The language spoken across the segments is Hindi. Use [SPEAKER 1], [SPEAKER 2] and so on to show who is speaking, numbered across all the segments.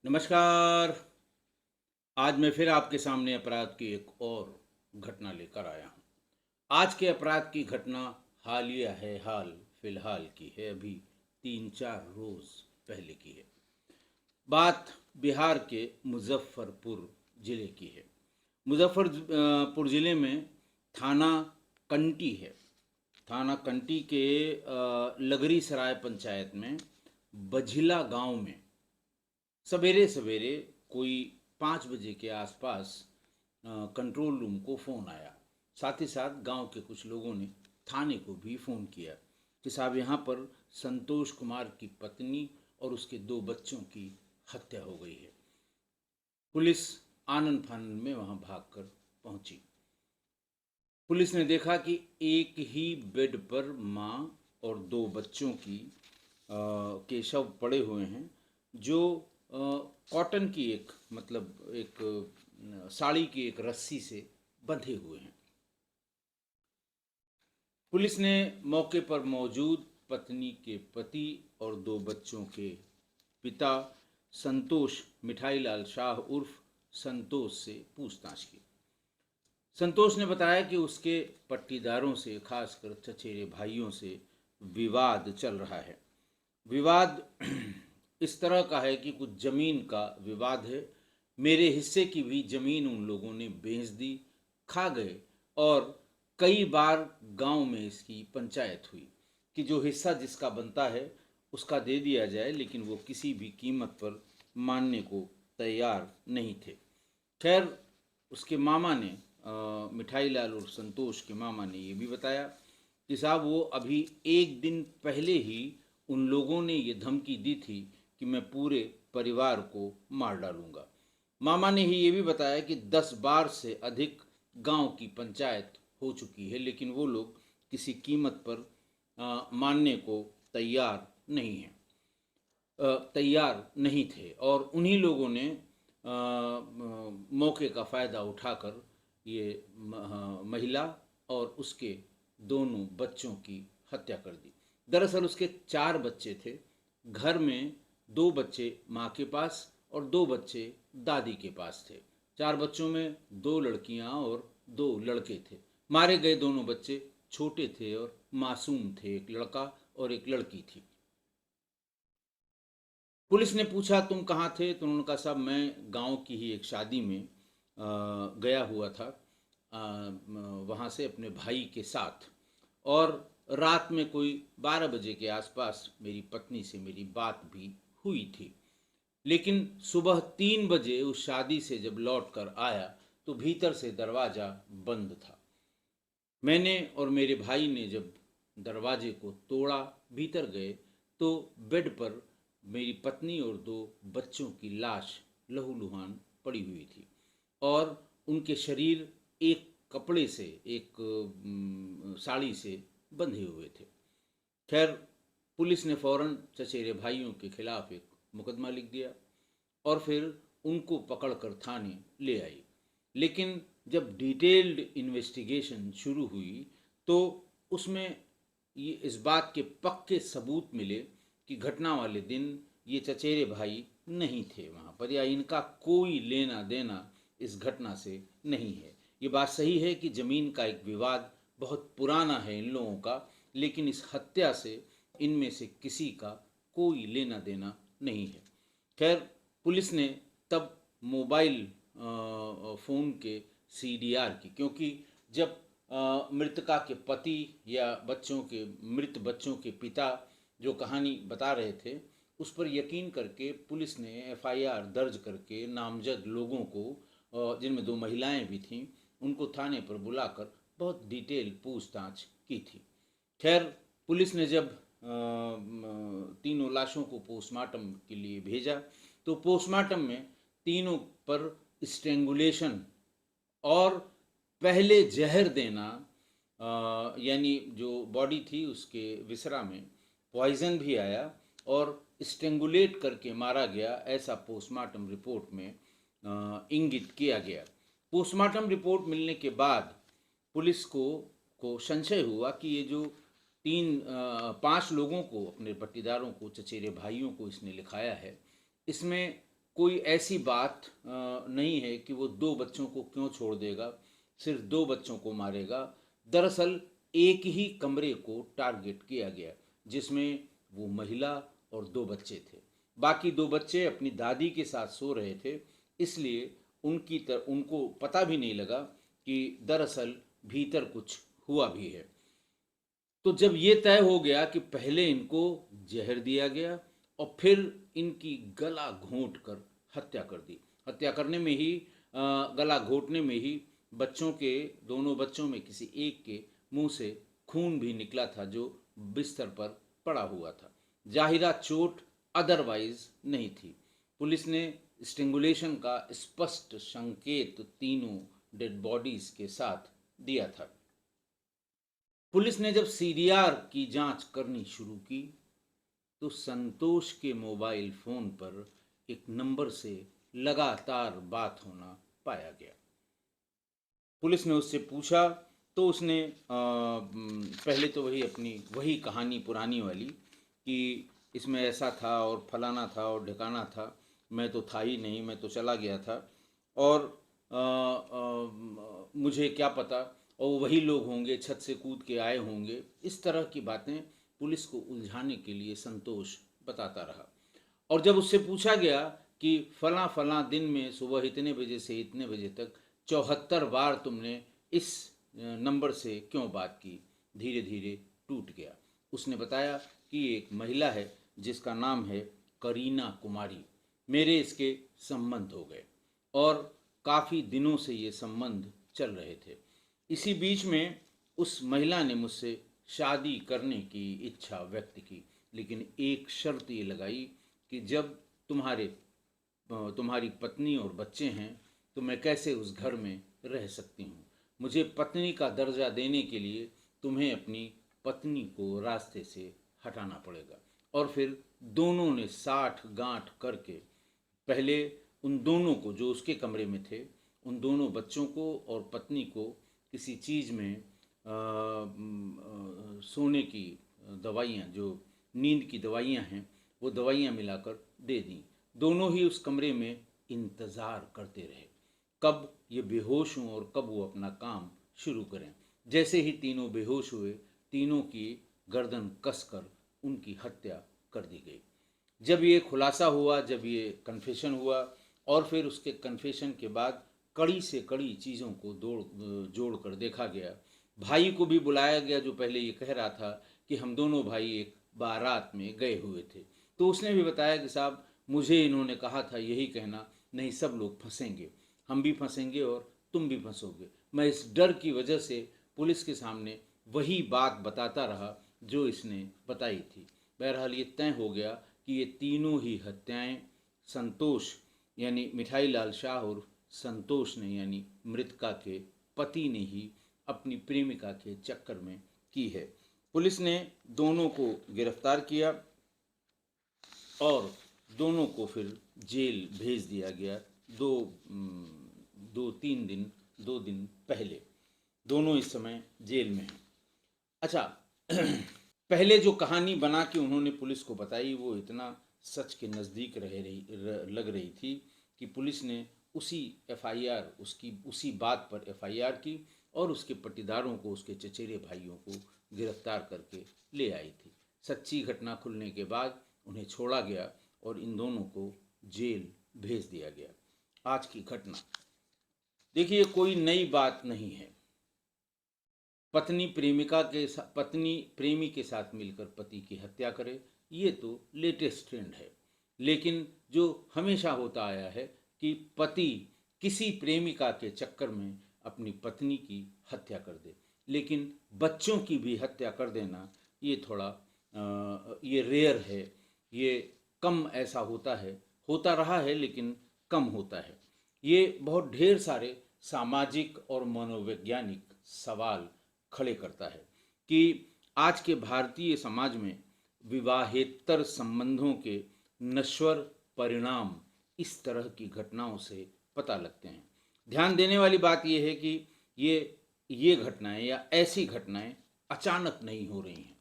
[SPEAKER 1] नमस्कार। आज मैं फिर आपके सामने अपराध की एक और घटना लेकर आया हूँ। आज के अपराध की घटना हालिया है, हाल फिलहाल की है, अभी 3-4 रोज पहले की है। बात बिहार के मुजफ्फरपुर जिले की है। मुजफ्फरपुर जिले में थाना कंटी है। थाना कंटी के लगरी सराय पंचायत में बझिला गांव में सवेरे सवेरे कोई 5 बजे के आसपास कंट्रोल रूम को फ़ोन आया। साथ ही साथ गांव के कुछ लोगों ने थाने को भी फ़ोन किया कि साहब यहाँ पर संतोष कुमार की पत्नी और उसके 2 बच्चों की हत्या हो गई है। पुलिस आनन फानन में वहाँ भागकर पहुंची। पुलिस ने देखा कि एक ही बेड पर माँ और 2 बच्चों के शव पड़े हुए हैं, जो कॉटन की एक मतलब एक साड़ी की एक रस्सी से बंधे हुए हैं। पुलिस ने मौके पर मौजूद पत्नी के पति और 2 बच्चों के पिता संतोष मिठाईलाल शाह उर्फ संतोष से पूछताछ की। संतोष ने बताया कि उसके पट्टीदारों से, खासकर चचेरे भाइयों से विवाद चल रहा है। विवाद इस तरह का है कि कुछ जमीन का विवाद है। मेरे हिस्से की भी जमीन उन लोगों ने बेच दी, खा गए, और कई बार गांव में इसकी पंचायत हुई कि जो हिस्सा जिसका बनता है उसका दे दिया जाए, लेकिन वो किसी भी कीमत पर मानने को तैयार नहीं थे। खैर, उसके मामा ने मिठाई लाल और संतोष के मामा ने ये भी बताया कि साहब वो अभी एक दिन पहले ही उन लोगों ने ये धमकी दी थी कि मैं पूरे परिवार को मार डालूंगा। मामा ने ही ये भी बताया कि 10 बार से अधिक गांव की पंचायत हो चुकी है, लेकिन वो लोग किसी कीमत पर मानने को तैयार नहीं हैं, तैयार नहीं थे, और उन्हीं लोगों ने मौके का फ़ायदा उठाकर ये महिला और उसके दोनों बच्चों की हत्या कर दी। दरअसल उसके 4 बच्चे थे। घर में 2 बच्चे माँ के पास और 2 बच्चे दादी के पास थे। 4 बच्चों में 2 लड़कियाँ और 2 लड़के थे। मारे गए दोनों बच्चे छोटे थे और मासूम थे, एक लड़का और एक लड़की थी। पुलिस ने पूछा तुम कहाँ थे, तो उन्होंने कहा साहब मैं गांव की ही एक शादी में गया हुआ था, वहाँ से अपने भाई के साथ, और रात में कोई 12 बजे के आसपास मेरी पत्नी से मेरी बात भी हुई थी, लेकिन सुबह 3 बजे उस शादी से जब लौट कर आया तो भीतर से दरवाज़ा बंद था। मैंने और मेरे भाई ने जब दरवाजे को तोड़ा, भीतर गए, तो बेड पर मेरी पत्नी और 2 बच्चों की लाश लहूलुहान पड़ी हुई थी, और उनके शरीर एक कपड़े से, एक साड़ी से बंधे हुए थे। खैर, पुलिस ने फौरन चचेरे भाइयों के खिलाफ एक मुकदमा लिख दिया और फिर उनको पकड़कर थाने ले आई। लेकिन जब डिटेल्ड इन्वेस्टिगेशन शुरू हुई तो उसमें ये इस बात के पक्के सबूत मिले कि घटना वाले दिन ये चचेरे भाई नहीं थे वहाँ पर, या इनका कोई लेना देना इस घटना से नहीं है। ये बात सही है कि ज़मीन का एक विवाद बहुत पुराना है इन लोगों का, लेकिन इस हत्या से इनमें से किसी का कोई लेना देना नहीं है। खैर, पुलिस ने तब मोबाइल फ़ोन के सीडीआर की, क्योंकि जब मृतका के पति या बच्चों के मृत बच्चों के पिता जो कहानी बता रहे थे, उस पर यकीन करके पुलिस ने एफआईआर दर्ज करके नामजद लोगों को, जिनमें 2 महिलाएं भी थीं, उनको थाने पर बुलाकर बहुत डिटेल पूछताछ की थी। खैर, पुलिस ने जब तीनों लाशों को पोस्टमार्टम के लिए भेजा तो पोस्टमार्टम में तीनों पर स्ट्रेंगुलेशन और पहले जहर देना, यानी जो बॉडी थी उसके विसरा में पॉइजन भी आया और स्ट्रेंगुलेट करके मारा गया, ऐसा पोस्टमार्टम रिपोर्ट में इंगित किया गया। पोस्टमार्टम रिपोर्ट मिलने के बाद पुलिस को संशय हुआ कि ये जो 5 लोगों को, अपने पट्टीदारों को, चचेरे भाइयों को इसने लिखाया है, इसमें कोई ऐसी बात नहीं है कि वो दो बच्चों को क्यों छोड़ देगा, सिर्फ दो बच्चों को मारेगा। दरअसल एक ही कमरे को टारगेट किया गया जिसमें वो महिला और दो बच्चे थे। बाकी दो बच्चे अपनी दादी के साथ सो रहे थे, इसलिए उनको पता भी नहीं लगा कि दरअसल भीतर कुछ हुआ भी है। तो जब ये तय हो गया कि पहले इनको जहर दिया गया और फिर इनकी गला घोंट कर हत्या कर दी। हत्या करने में ही गला घोंटने में ही बच्चों के दोनों बच्चों में किसी एक के मुंह से खून भी निकला था जो बिस्तर पर पड़ा हुआ था। जाहिरा चोट अदरवाइज नहीं थी। पुलिस ने स्ट्रेंगुलेशन का स्पष्ट संकेत तीनों डेड बॉडीज के साथ दिया था। पुलिस ने जब सीडीआर की जांच करनी शुरू की तो संतोष के मोबाइल फोन पर एक नंबर से लगातार बात होना पाया गया। पुलिस ने उससे पूछा तो उसने पहले तो वही कहानी पुरानी वाली कि इसमें ऐसा था और फलाना था और ढिकाना था, मैं तो था ही नहीं, मैं तो चला गया था और मुझे क्या पता, और वही लोग होंगे, छत से कूद के आए होंगे। इस तरह की बातें पुलिस को उलझाने के लिए संतोष बताता रहा। और जब उससे पूछा गया कि फलां फलां दिन में सुबह इतने बजे से इतने बजे तक 74 बार तुमने इस नंबर से क्यों बात की, धीरे धीरे टूट गया। उसने बताया कि एक महिला है जिसका नाम है करीना कुमारी, मेरे इसके संबंध हो गए और काफ़ी दिनों से ये संबंध चल रहे थे। इसी बीच में उस महिला ने मुझसे शादी करने की इच्छा व्यक्त की, लेकिन एक शर्त ये लगाई कि जब तुम्हारी पत्नी और बच्चे हैं तो मैं कैसे उस घर में रह सकती हूँ। मुझे पत्नी का दर्जा देने के लिए तुम्हें अपनी पत्नी को रास्ते से हटाना पड़ेगा। और फिर दोनों ने साठ गांठ करके पहले उन दोनों को जो उसके कमरे में थे, उन दोनों बच्चों को और पत्नी को किसी चीज़ में सोने की दवाइयाँ, जो नींद की दवाइयाँ हैं, वो दवाइयाँ मिलाकर दे दी। दोनों ही उस कमरे में इंतज़ार करते रहे कब ये बेहोश हों और कब वो अपना काम शुरू करें। जैसे ही तीनों बेहोश हुए, तीनों की गर्दन कसकर उनकी हत्या कर दी गई। जब ये खुलासा हुआ, जब ये कन्फेशन हुआ और फिर उसके कन्फेशन के बाद कड़ी से कड़ी चीज़ों को जोड़ कर देखा गया। भाई को भी बुलाया गया जो पहले ये कह रहा था कि हम दोनों भाई एक बारात में गए हुए थे। तो उसने भी बताया कि साहब मुझे इन्होंने कहा था यही कहना, नहीं सब लोग फंसेंगे, हम भी फंसेंगे और तुम भी फंसोगे। मैं इस डर की वजह से पुलिस के सामने वही बात बताता रहा जो इसने बताई थी। बहरहाल ये तय हो गया कि ये तीनों ही हत्याएं संतोष यानी मिठाई लाल शाह और संतोष ने यानी मृतका के पति ने ही अपनी प्रेमिका के चक्कर में की है। पुलिस ने दोनों को गिरफ्तार किया और दोनों को फिर जेल भेज दिया गया। दो दिन पहले दोनों इस समय जेल में हैं। अच्छा, पहले जो कहानी बना के उन्होंने पुलिस को बताई वो इतना सच के नज़दीक लग रही थी कि पुलिस ने उसी एफआईआर उसी बात पर एफआईआर की और उसके पट्टीदारों को, उसके चचेरे भाइयों को गिरफ्तार करके ले आई थी। सच्ची घटना खुलने के बाद उन्हें छोड़ा गया और इन दोनों को जेल भेज दिया गया। आज की घटना देखिए, कोई नई बात नहीं है। पत्नी प्रेमी के साथ मिलकर पति की हत्या करे, ये तो लेटेस्ट ट्रेंड है। लेकिन जो हमेशा होता आया है कि पति किसी प्रेमिका के चक्कर में अपनी पत्नी की हत्या कर दे, लेकिन बच्चों की भी हत्या कर देना ये थोड़ा ये रेयर है, ये कम ऐसा होता है, होता रहा है लेकिन कम होता है। ये बहुत ढेर सारे सामाजिक और मनोवैज्ञानिक सवाल खड़े करता है कि आज के भारतीय समाज में विवाहेतर संबंधों के नश्वर परिणाम इस तरह की घटनाओं से पता लगते हैं। ध्यान देने वाली बात यह है कि ये घटनाएं या ऐसी घटनाएं अचानक नहीं हो रही हैं,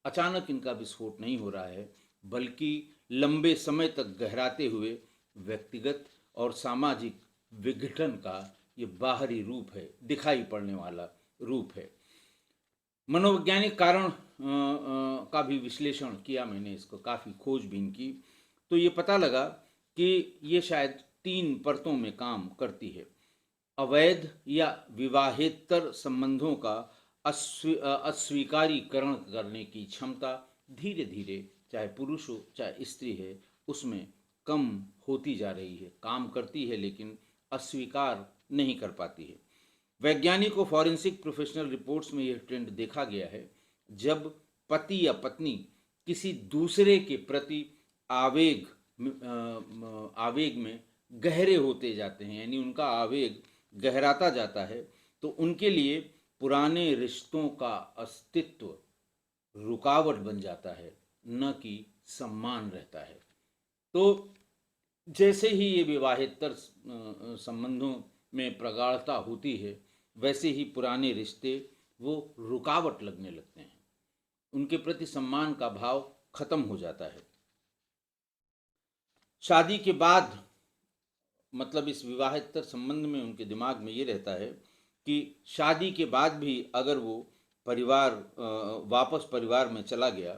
[SPEAKER 1] अचानक इनका विस्फोट नहीं हो रहा है, बल्कि लंबे समय तक गहराते हुए व्यक्तिगत और सामाजिक विघटन का ये बाहरी रूप है, दिखाई पड़ने वाला रूप है। मनोवैज्ञानिक कारण का भी विश्लेषण किया मैंने, इसको काफ़ी खोजबीन की, तो ये पता लगा कि ये शायद 3 परतों में काम करती है। अवैध या विवाहेतर संबंधों का अस्वीकारीकरण करने की क्षमता धीरे धीरे, चाहे पुरुष हो चाहे स्त्री है, उसमें कम होती जा रही है। काम करती है लेकिन अस्वीकार नहीं कर पाती है। वैज्ञानिक और फॉरेंसिक प्रोफेशनल रिपोर्ट्स में यह ट्रेंड देखा गया है। जब पति या पत्नी किसी दूसरे के प्रति आवेग आवेग में गहरे होते जाते हैं, यानी उनका आवेग गहराता जाता है, तो उनके लिए पुराने रिश्तों का अस्तित्व रुकावट बन जाता है, न कि सम्मान रहता है। तो जैसे ही ये विवाहेतर संबंधों में प्रगाढ़ता होती है, वैसे ही पुराने रिश्ते वो रुकावट लगने लगते हैं, उनके प्रति सम्मान का भाव खत्म हो जाता है। शादी के बाद, मतलब इस विवाहेतर संबंध में उनके दिमाग में ये रहता है कि शादी के बाद भी अगर वो वापस परिवार में चला गया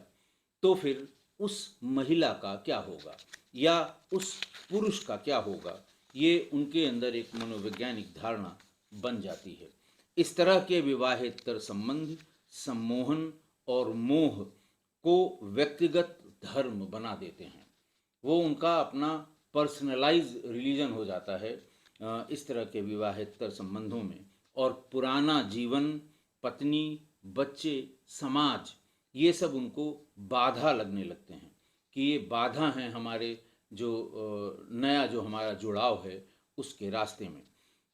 [SPEAKER 1] तो फिर उस महिला का क्या होगा या उस पुरुष का क्या होगा, ये उनके अंदर एक मनोवैज्ञानिक धारणा बन जाती है। इस तरह के विवाहेतर संबंध सम्मोहन और मोह को व्यक्तिगत धर्म बना देते हैं। वो उनका अपना पर्सनलाइज रिलीजन हो जाता है इस तरह के विवाहेतर संबंधों में। और पुराना जीवन, पत्नी, बच्चे, समाज, ये सब उनको बाधा लगने लगते हैं कि ये बाधा हैं हमारे जो नया जो हमारा जुड़ाव है उसके रास्ते में।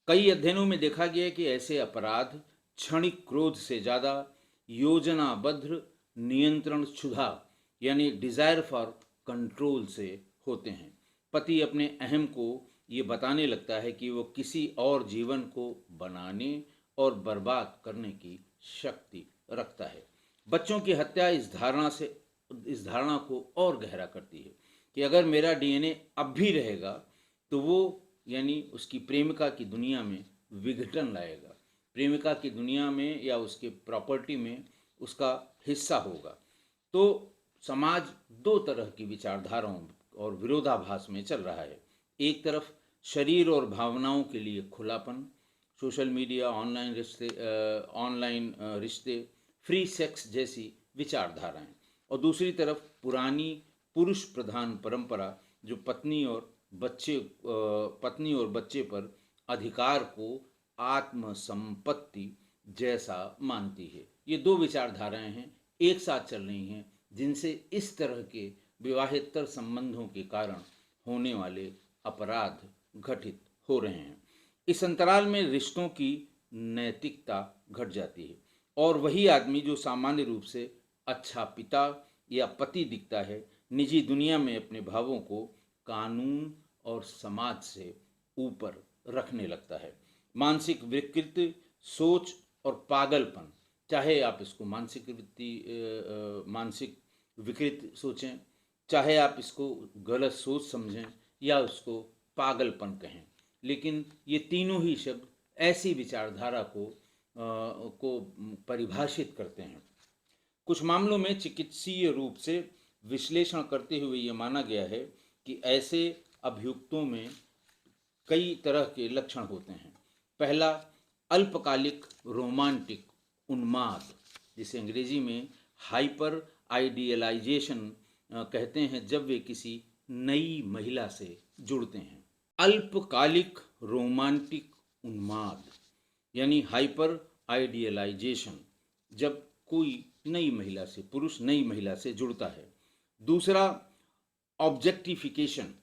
[SPEAKER 1] कई अध्ययनों में देखा गया है कि ऐसे अपराध क्षणिक क्रोध से ज़्यादा योजनाबद्ध नियंत्रण क्षुधा, यानी डिज़ायर फॉर कंट्रोल से होते हैं। पति अपने अहम को ये बताने लगता है कि वो किसी और जीवन को बनाने और बर्बाद करने की शक्ति रखता है। बच्चों की हत्या इस धारणा को और गहरा करती है कि अगर मेरा डीएनए अब भी रहेगा तो वो, यानी उसकी प्रेमिका की दुनिया में विघटन लाएगा, प्रेमिका की दुनिया में या उसके प्रॉपर्टी में उसका हिस्सा होगा। तो समाज दो तरह की विचारधाराओं और विरोधाभास में चल रहा है। एक तरफ शरीर और भावनाओं के लिए खुलापन, सोशल मीडिया, ऑनलाइन रिश्ते, फ्री सेक्स जैसी विचारधाराएं, और दूसरी तरफ पुरानी पुरुष प्रधान परंपरा जो पत्नी और बच्चे पर अधिकार को आत्मसंपत्ति जैसा मानती है। ये दो विचारधाराएं हैं, एक साथ चल रही हैं, जिनसे इस तरह के विवाहेतर संबंधों के कारण होने वाले अपराध घटित हो रहे हैं। इस अंतराल में रिश्तों की नैतिकता घट जाती है और वही आदमी जो सामान्य रूप से अच्छा पिता या पति दिखता है, निजी दुनिया में अपने भावों को कानून और समाज से ऊपर रखने लगता है। मानसिक विकृति, सोच और पागलपन, चाहे आप इसको मानसिक विकृति सोचें, चाहे आप इसको गलत सोच समझें या उसको पागलपन कहें, लेकिन ये तीनों ही शब्द ऐसी विचारधारा को परिभाषित करते हैं। कुछ मामलों में चिकित्सीय रूप से विश्लेषण करते हुए ये माना गया है कि ऐसे अभियुक्तों में कई तरह के लक्षण होते हैं। पहला, अल्पकालिक रोमांटिक उन्माद, जिसे अंग्रेजी में हाइपर आइडियलाइजेशन कहते हैं, जब वे किसी नई महिला से जुड़ते हैं। अल्पकालिक रोमांटिक उन्माद यानी हाइपर आइडियलाइजेशन, जब कोई नई महिला से, पुरुष नई महिला से जुड़ता है। दूसरा, ऑब्जेक्टिफिकेशन,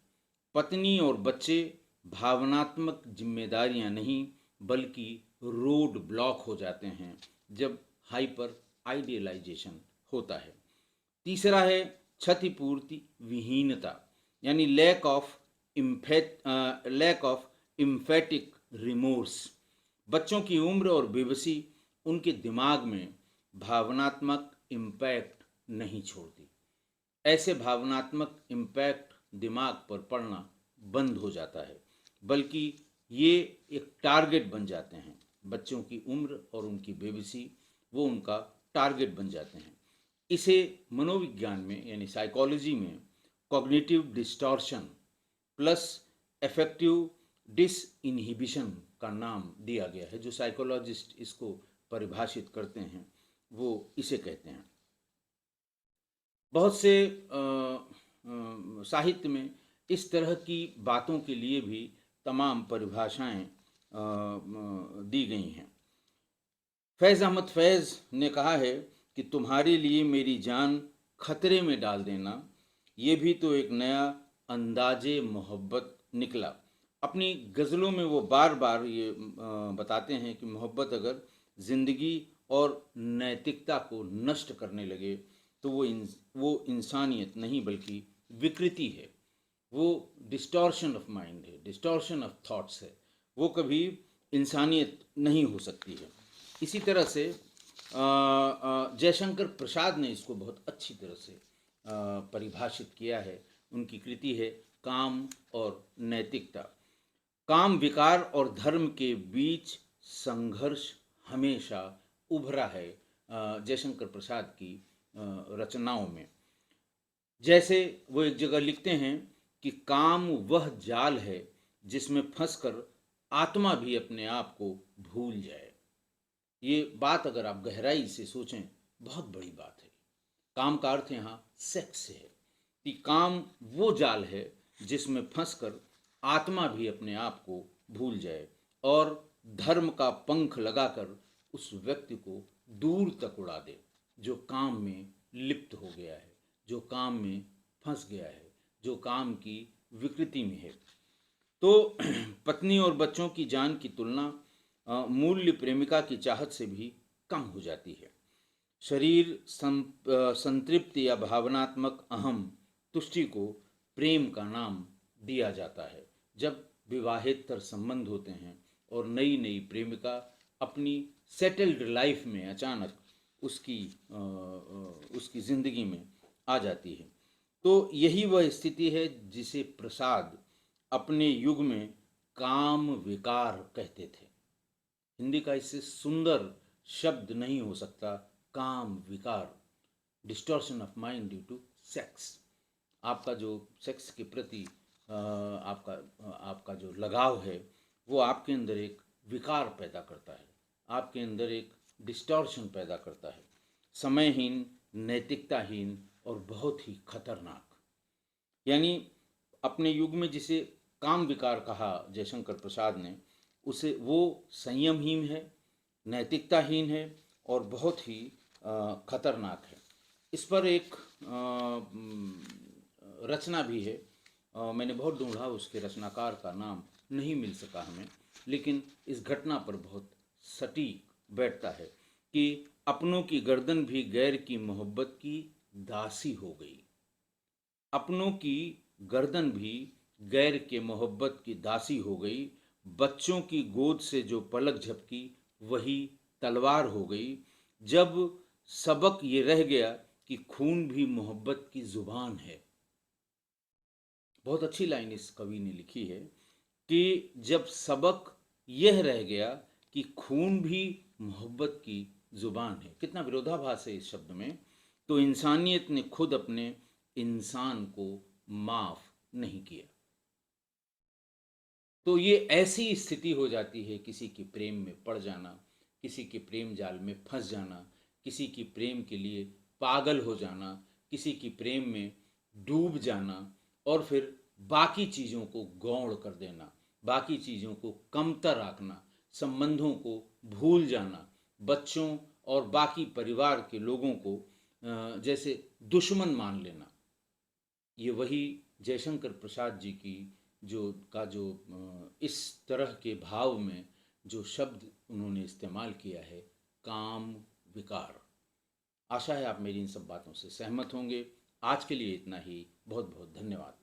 [SPEAKER 1] पत्नी और बच्चे भावनात्मक जिम्मेदारियां नहीं बल्कि रोड ब्लॉक हो जाते हैं जब हाइपर आइडियलाइजेशन होता है। तीसरा है क्षतिपूर्ति विहीनता, यानी लैक ऑफ इम्फेटिक रिमोर्स। बच्चों की उम्र और बेबसी उनके दिमाग में भावनात्मक इम्पैक्ट नहीं छोड़ती। ऐसे भावनात्मक इम्पैक्ट दिमाग पर पड़ना बंद हो जाता है, बल्कि ये एक टारगेट बन जाते हैं। बच्चों की उम्र और उनकी बेबसी वो उनका टारगेट बन जाते हैं। इसे मनोविज्ञान में यानी साइकोलॉजी में कॉग्निटिव डिस्टॉर्शन प्लस अफेक्टिव डिसइनहिबिशन का नाम दिया गया है। जो साइकोलॉजिस्ट इसको परिभाषित करते हैं वो इसे कहते हैं। बहुत से साहित्य में इस तरह की बातों के लिए भी तमाम परिभाषाएं दी गई हैं। फैज़ अहमद फैज़ ने कहा है कि तुम्हारे लिए मेरी जान खतरे में डाल देना, ये भी तो एक नया अंदाज़े मोहब्बत निकला। अपनी गज़लों में वो बार बार ये बताते हैं कि मोहब्बत अगर ज़िंदगी और नैतिकता को नष्ट करने लगे तो वो इंसानियत नहीं बल्कि विकृति है, वो डिस्टॉर्शन ऑफ माइंड है, डिस्टॉर्शन ऑफ थॉट्स है, वो कभी इंसानियत नहीं हो सकती है। इसी तरह से जयशंकर प्रसाद ने इसको बहुत अच्छी तरह से परिभाषित किया है। उनकी कृति है काम और नैतिकता। काम विकार और धर्म के बीच संघर्ष हमेशा उभरा है जयशंकर प्रसाद की रचनाओं में। जैसे वो एक जगह लिखते हैं कि काम वह जाल है जिसमें फंसकर आत्मा भी अपने आप को भूल जाए। ये बात अगर आप गहराई से सोचें बहुत बड़ी बात है। काम का अर्थ यहाँ सेक्स है कि काम वो जाल है जिसमें फंसकर आत्मा भी अपने आप को भूल जाए और धर्म का पंख लगाकर उस व्यक्ति को दूर तक उड़ा दे जो काम में लिप्त हो गया है, जो काम में फंस गया है, जो काम की विकृति में है। तो पत्नी और बच्चों की जान की तुलना मूल्य प्रेमिका की चाहत से भी कम हो जाती है। शरीर संतृप्ति या भावनात्मक अहम तुष्टि को प्रेम का नाम दिया जाता है। जब विवाहेतर संबंध होते हैं और नई नई प्रेमिका अपनी सेटल्ड लाइफ में अचानक उसकी ज़िंदगी में आ जाती है, तो यही वह स्थिति है जिसे प्रसाद अपने युग में काम विकार कहते थे। हिंदी का इससे सुंदर शब्द नहीं हो सकता, काम विकार, distortion of mind due to sex. आपका जो सेक्स के प्रति आपका जो लगाव है वो आपके अंदर एक विकार पैदा करता है, आपके अंदर एक डिस्टॉर्शन पैदा करता है, समयहीन, नैतिकताहीन और बहुत ही खतरनाक। यानी अपने युग में जिसे काम विकार कहा जयशंकर प्रसाद ने, उसे वो संयमहीन है, नैतिकताहीन है और बहुत ही खतरनाक है। इस पर एक रचना भी है, मैंने बहुत ढूंढा, उसके रचनाकार का नाम नहीं मिल सका हमें, लेकिन इस घटना पर बहुत सटीक बैठता है कि अपनों की गर्दन भी गैर की मोहब्बत की दासी हो गई। अपनों की गर्दन भी गैर के मोहब्बत की दासी हो गई। बच्चों की गोद से जो पलक झपकी वही तलवार हो गई। जब सबक ये रह गया कि खून भी मोहब्बत की जुबान है। बहुत अच्छी लाइन इस कवि ने लिखी है कि जब सबक यह रह गया कि खून भी मोहब्बत की जुबान है। कितना विरोधाभास है इस शब्द में। तो इंसानियत ने खुद अपने इंसान को माफ नहीं किया। तो ये ऐसी स्थिति हो जाती है किसी के प्रेम में पड़ जाना, किसी के प्रेम जाल में फंस जाना, किसी की प्रेम के लिए पागल हो जाना, किसी की प्रेम में डूब जाना और फिर बाकी चीज़ों को गौण कर देना, बाकी चीज़ों को कमतर आंकना, संबंधों को भूल जाना, बच्चों और बाकी परिवार के लोगों को जैसे दुश्मन मान लेना। ये वही जयशंकर प्रसाद जी की जो इस तरह के भाव में जो शब्द उन्होंने इस्तेमाल किया है, काम विकार। आशा है आप मेरी इन सब बातों से सहमत होंगे। आज के लिए इतना ही। बहुत बहुत धन्यवाद।